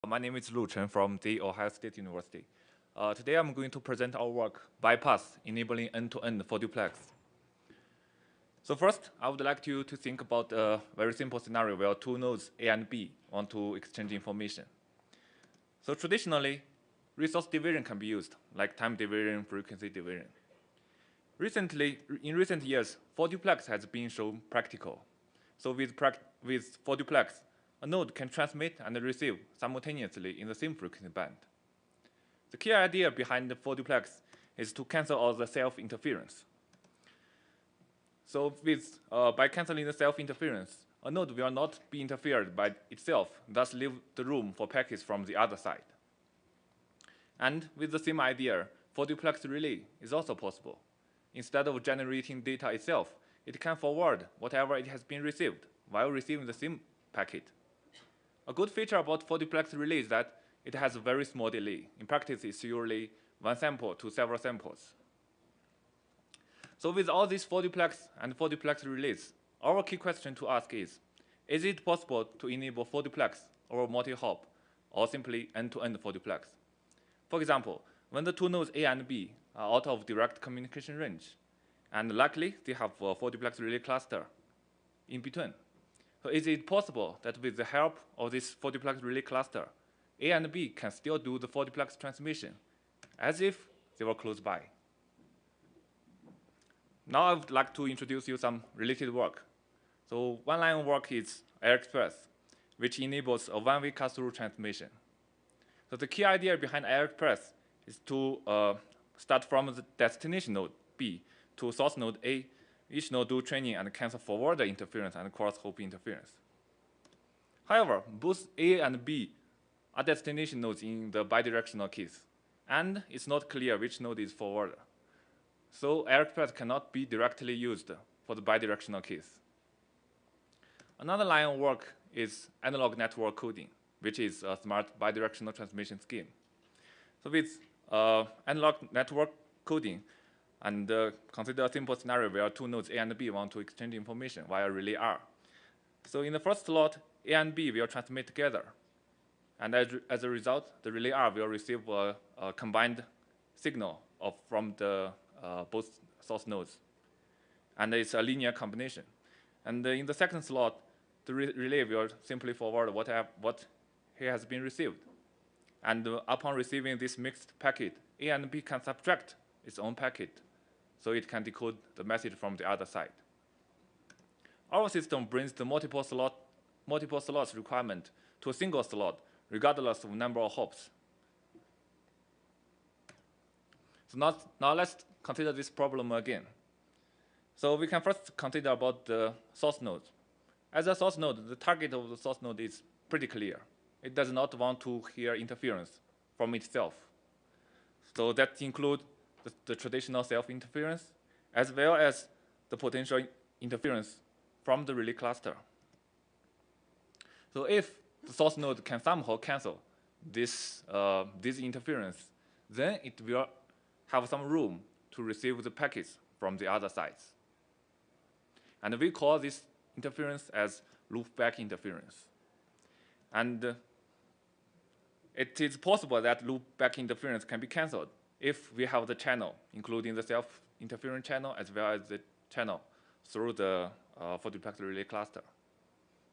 My name is Lu Chen from the Ohio State University. Today I'm going to present our work, BiPass, enabling end-to-end for duplex. So first, I would like you to think about a very simple scenario where two nodes A and B want to exchange information. So traditionally, resource division can be used, like time division, frequency division. In recent years, for duplex has been shown practical. So with for duplex, a node can transmit and receive simultaneously in the same frequency band. The key idea behind the for duplex is to cancel all the self-interference. So by canceling the self-interference, a node will not be interfered by itself, thus leave the room for packets from the other side. And with the same idea, for duplex relay is also possible. Instead of generating data itself, it can forward whatever it has been received while receiving the same packet. A good feature about for duplex relay is that it has a very small delay. In practice, it's usually one sample to several samples. So with all these for duplex and for duplex relays, our key question to ask is it possible to enable for duplex or multi-hop, or simply end-to-end for duplex? For example, when the two nodes A and B are out of direct communication range, and luckily they have a for duplex relay cluster in between. So is it possible that with the help of this for duplex relay cluster, A and B can still do the for duplex transmission as if they were close by? Now I would like to introduce you some related work. So one line of work is AirExpress, which enables a one-way cut-through transmission. So the key idea behind AirExpress is to start from the destination node B to source node A. Each node do training and cancel forward interference and cross-hop interference. However, both A and B are destination nodes in the bidirectional case, and it's not clear which node is forwarder. So AirExpress cannot be directly used for the bidirectional case. Another line of work is analog network coding, which is a smart bidirectional transmission scheme. So with analog network coding, and consider a simple scenario where two nodes A and B want to exchange information via relay R. So in the first slot, A and B will transmit together. And as a result, the relay R will receive a combined signal from the both source nodes. And it's a linear combination. And in the second slot, the relay will simply forward what he has been received. And upon receiving this mixed packet, A and B can subtract its own packet, so it can decode the message from the other side. Our system brings the multiple slots requirement to a single slot, regardless of number of hops. So now let's consider this problem again. So we can first consider about the source node. As a source node, the target of the source node is pretty clear. It does not want to hear interference from itself. So that includes the traditional self-interference, as well as the potential interference from the relay cluster. So if the source node can somehow cancel this interference, then it will have some room to receive the packets from the other sides. And we call this interference as loopback interference. And it is possible that loopback interference can be canceled if we have the channel, including the self-interference channel as well as the channel through the for duplex relay cluster.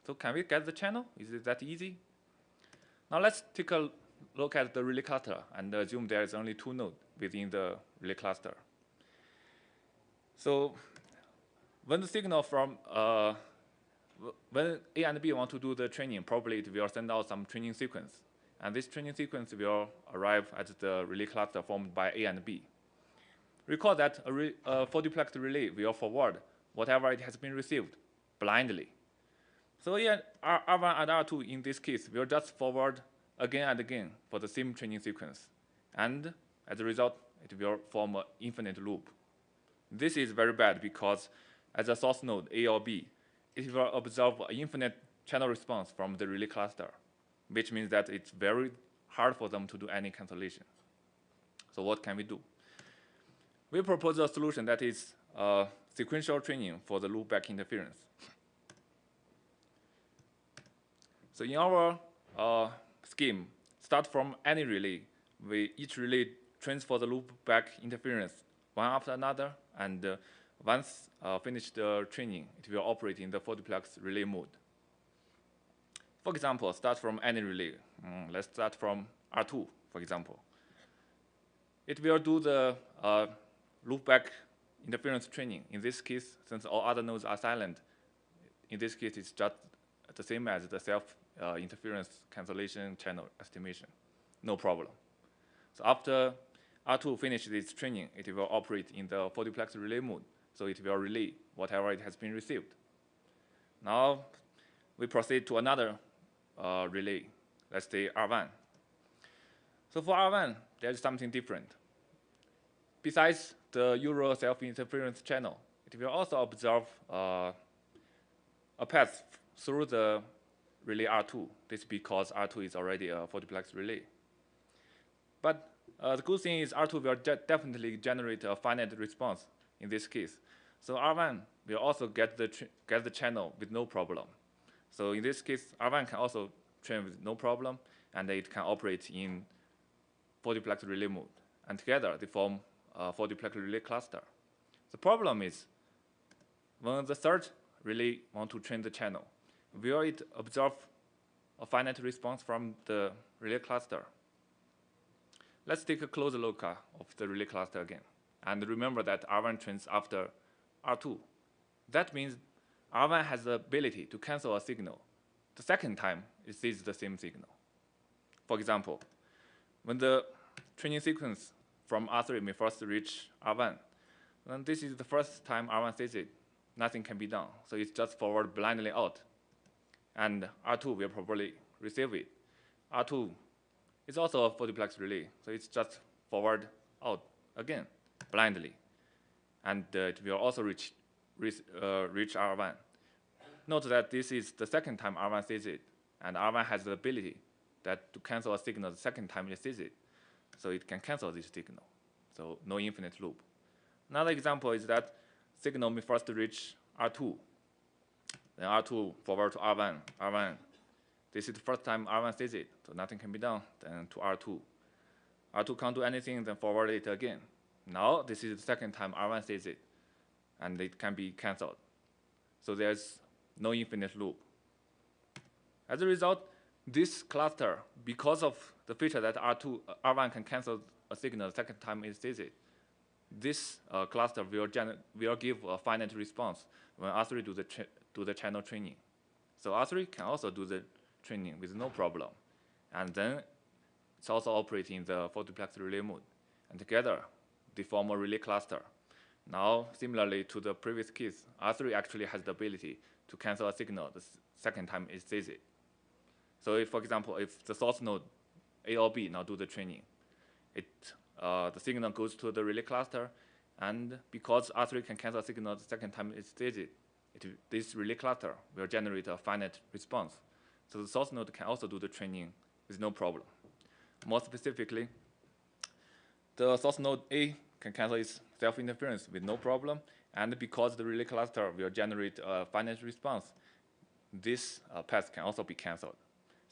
So can we get the channel? Is it that easy? Now let's take a look at the relay cluster and assume there is only two nodes within the relay cluster. So when the signal from when A and B want to do the training, probably it will send out some training sequence. And this training sequence will arrive at the relay cluster formed by A and B. Recall that a for duplex relay will forward whatever it has been received blindly. So R1 and R2 in this case will just forward again and again for the same training sequence. And as a result, it will form an infinite loop. This is very bad because as a source node, A or B, it will observe an infinite channel response from the relay cluster, which means that it's very hard for them to do any cancellation. So what can we do? We propose a solution that is sequential training for the loopback interference. So in our scheme, start from any relay. Each relay trains for the loopback interference one after another, and once finished the training, it will operate in the 4-duplex relay mode. For example, start from any relay. Let's start from R2, for example. It will do the loopback interference training. In this case, since all other nodes are silent, in this case, it's just the same as the self-interference cancellation channel estimation. No problem. So after R2 finishes its training, it will operate in the 4-duplex relay mode. So it will relay whatever it has been received. Now we proceed to another relay. Let's say R1. So for R1, there's something different. Besides the usual self-interference channel, it will also observe a path through the relay R2. This is because R2 is already a 4-duplex relay. But the good thing is R2 will definitely generate a finite response in this case. So R1 will also get the channel with no problem. So in this case, R1 can also train with no problem, and it can operate in 4-duplex relay mode. And together, they form a 4-duplex relay cluster. The problem is, when the third relay wants to train the channel, will it observe a finite response from the relay cluster? Let's take a closer look of the relay cluster again. And remember that R1 trains after R2. That means R1 has the ability to cancel a signal the second time it sees the same signal. For example, when the training sequence from R3 may first reach R1, then this is the first time R1 sees it. Nothing can be done, so it's just forward blindly out. And R2 will probably receive it. R2 is also a 4-duplex relay, so it's just forward out again, blindly. And it will also reach R1. Note that this is the second time R1 sees it, and R1 has the ability to cancel a signal the second time it sees it. So it can cancel this signal, so no infinite loop. Another example is that signal may first reach R2, then R2 forward to R1. R1, this is the first time R1 sees it, so nothing can be done. Then to R2. R2 can't do anything, then forward it again. Now this is the second time R1 sees it, and it can be canceled. So there's no infinite loop. As a result, this cluster, because of the feature that R1 can cancel a signal the second time it sees it, this cluster will give a finite response when R3 do the channel training. So R3 can also do the training with no problem. And then it's also operating in the 4-duplex relay mode. And together, they form a relay cluster. Now, similarly to the previous case, R3 actually has the ability to cancel a signal the second time it sees it. So if, for example, if the source node A or B now do the training, the signal goes to the relay cluster, and because R3 can cancel a signal the second time it sees it, this relay cluster will generate a finite response. So the source node can also do the training with no problem. More specifically, the source node A can cancel its self-interference with no problem, and because the relay cluster will generate a finite response, this path can also be canceled.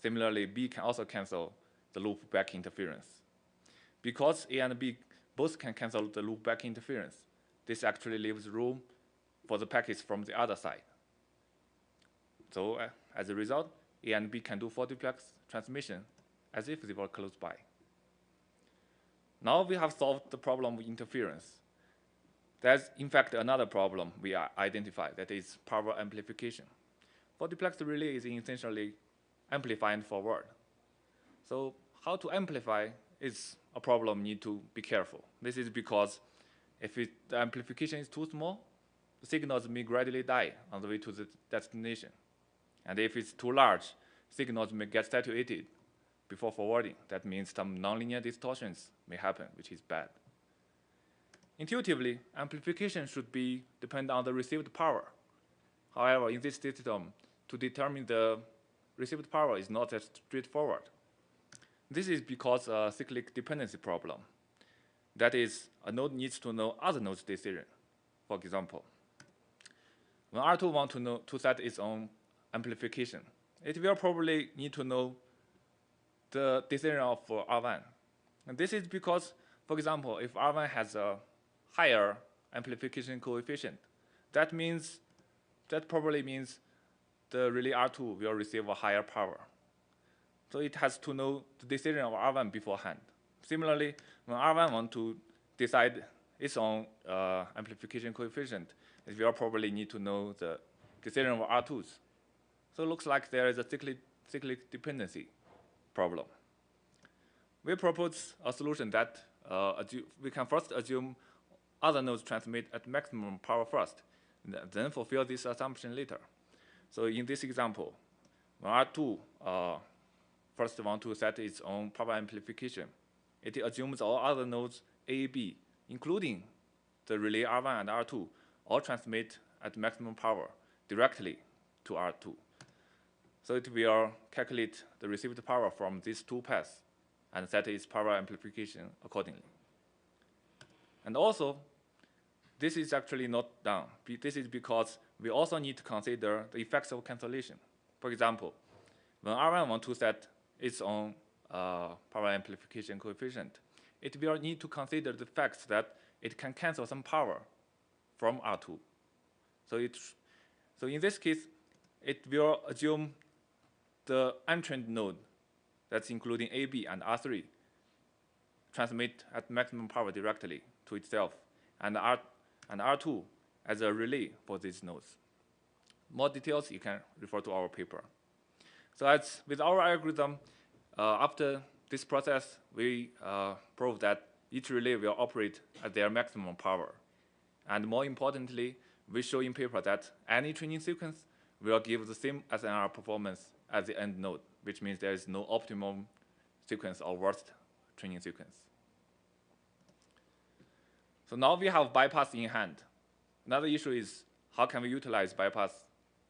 Similarly, B can also cancel the loopback interference. Because A and B both can cancel the loopback interference, this actually leaves room for the packets from the other side. So as a result, A and B can do 4-duplex transmission as if they were close by. Now we have solved the problem of interference. There's, in fact, another problem we identified, that is power amplification. 4-duplex relay is essentially amplifying forward. So how to amplify is a problem we need to be careful. This is because if the amplification is too small, the signals may gradually die on the way to the destination. And if it's too large, signals may get saturated before forwarding. That means some nonlinear distortions may happen, which is bad. Intuitively, amplification should depend on the received power. However, in this system, to determine the received power is not as straightforward. This is because a cyclic dependency problem. That is, a node needs to know other nodes' decision. For example, when R2 wants to set its own amplification, it will probably need to know the decision of R1. And this is because, for example, if R1 has a higher amplification coefficient, that probably means the relay R2 will receive a higher power. So it has to know the decision of R1 beforehand. Similarly, when R1 wants to decide its own amplification coefficient, it will probably need to know the decision of R2s. So it looks like there is a cyclic dependency problem. We propose a solution that we can first assume other nodes transmit at maximum power first, and then fulfill this assumption later. So in this example, when R2 first want to set its own power amplification, it assumes all other nodes A, B, including the relay R1 and R2, all transmit at maximum power directly to R2. So it will calculate the received power from these two paths and set its power amplification accordingly. And also, this is actually not done. This is because we also need to consider the effects of cancellation. For example, when R1 wants to set its own power amplification coefficient, it will need to consider the fact that it can cancel some power from R2. So in this case, it will assume the untrained node, that's including AB and R3, transmit at maximum power directly to itself, and R2 as a relay for these nodes. More details, you can refer to our paper. So as with our algorithm, after this process, we prove that each relay will operate at their maximum power. And more importantly, we show in paper that any training sequence will give the same SNR performance as the end node, which means there is no optimum sequence or worst training sequence. So now we have BiPass in hand. Another issue is how can we utilize BiPass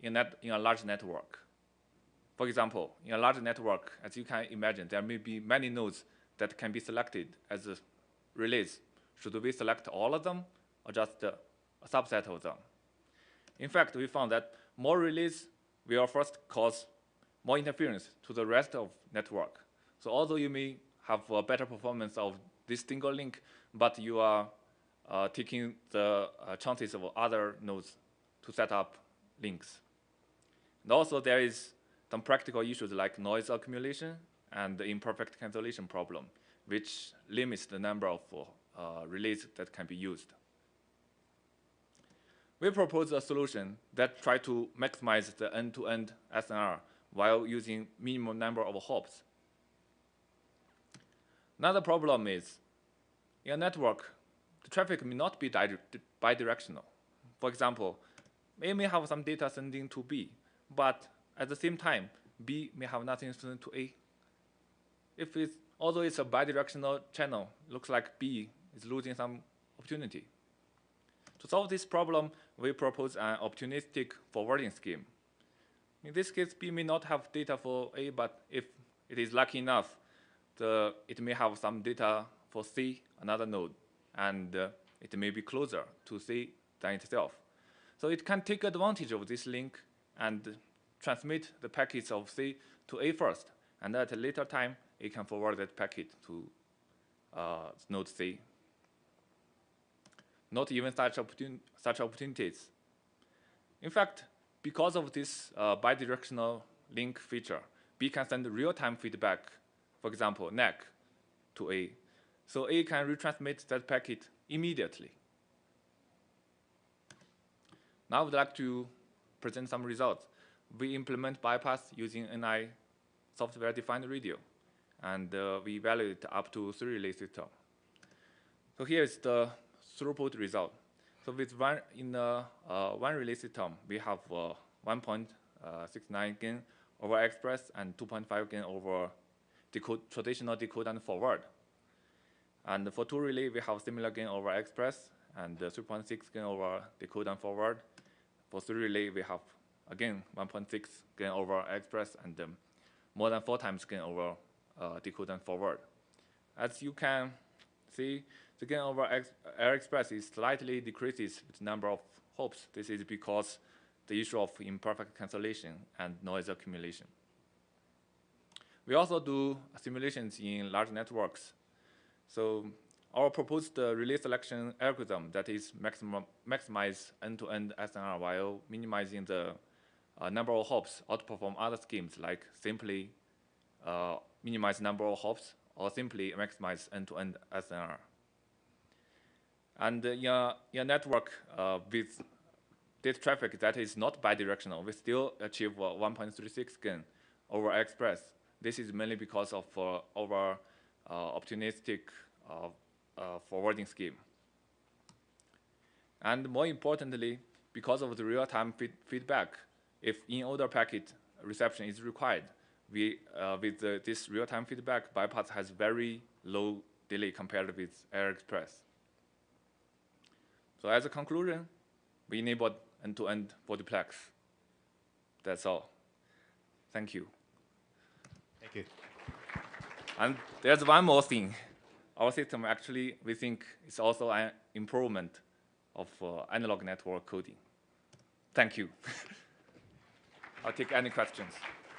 in a large network? For example, in a large network, as you can imagine, there may be many nodes that can be selected as relays. Should we select all of them or just a subset of them? In fact, we found that more relays will first cause more interference to the rest of network. So although you may have a better performance of this single link, but you are taking the chances of other nodes to set up links. And also there is some practical issues like noise accumulation and the imperfect cancellation problem, which limits the number of relays that can be used. We propose a solution that tries to maximize the end-to-end SNR while using minimum number of hops. Another problem is, in a network, the traffic may not be bidirectional. For example, A may have some data sending to B, but at the same time, B may have nothing sent to A. Although it's a bidirectional channel, looks like B is losing some opportunity. To solve this problem, we propose an opportunistic forwarding scheme. In this case, B may not have data for A, but if it is lucky enough, it may have some data for C, another node, and it may be closer to C than itself. So it can take advantage of this link and transmit the packets of C to A first, and at a later time, it can forward that packet to node C. Not even such opportunities. In fact, because of this bidirectional link feature, B can send real-time feedback, for example, NAC, to A. So A can retransmit that packet immediately. Now I would like to present some results. We implement BiPass using NI software-defined radio, and we evaluate up to 3 relay system. So here is the throughput result. So with one relay system, we have 1.69 gain over express and 2.5 gain over traditional decode and forward. And for 2 relay, we have similar gain over express and 3.6 gain over decode and forward. For 3 relay, we have again 1.6 gain over express and more than 4 times gain over decode and forward. As you can see, the gain over air express is slightly decreases with the number of hops. This is because the issue of imperfect cancellation and noise accumulation. We also do simulations in large networks. So our proposed relay selection algorithm that is maximize end-to-end SNR while minimizing the number of hops outperform other schemes like simply minimize number of hops or simply maximize end-to-end SNR. And in a network with data traffic that is not bidirectional, we still achieve 1.36 gain over Express. This is mainly because of our opportunistic forwarding scheme. And more importantly, because of the real-time feedback, if in-order packet reception is required, with this real-time feedback, BiPass has very low delay compared with AirExpress. So as a conclusion, we enabled end-to-end for Duplex. That's all. Thank you. Thank you. And there's one more thing. Our system actually, we think, is also an improvement of analog network coding. Thank you. I'll take any questions.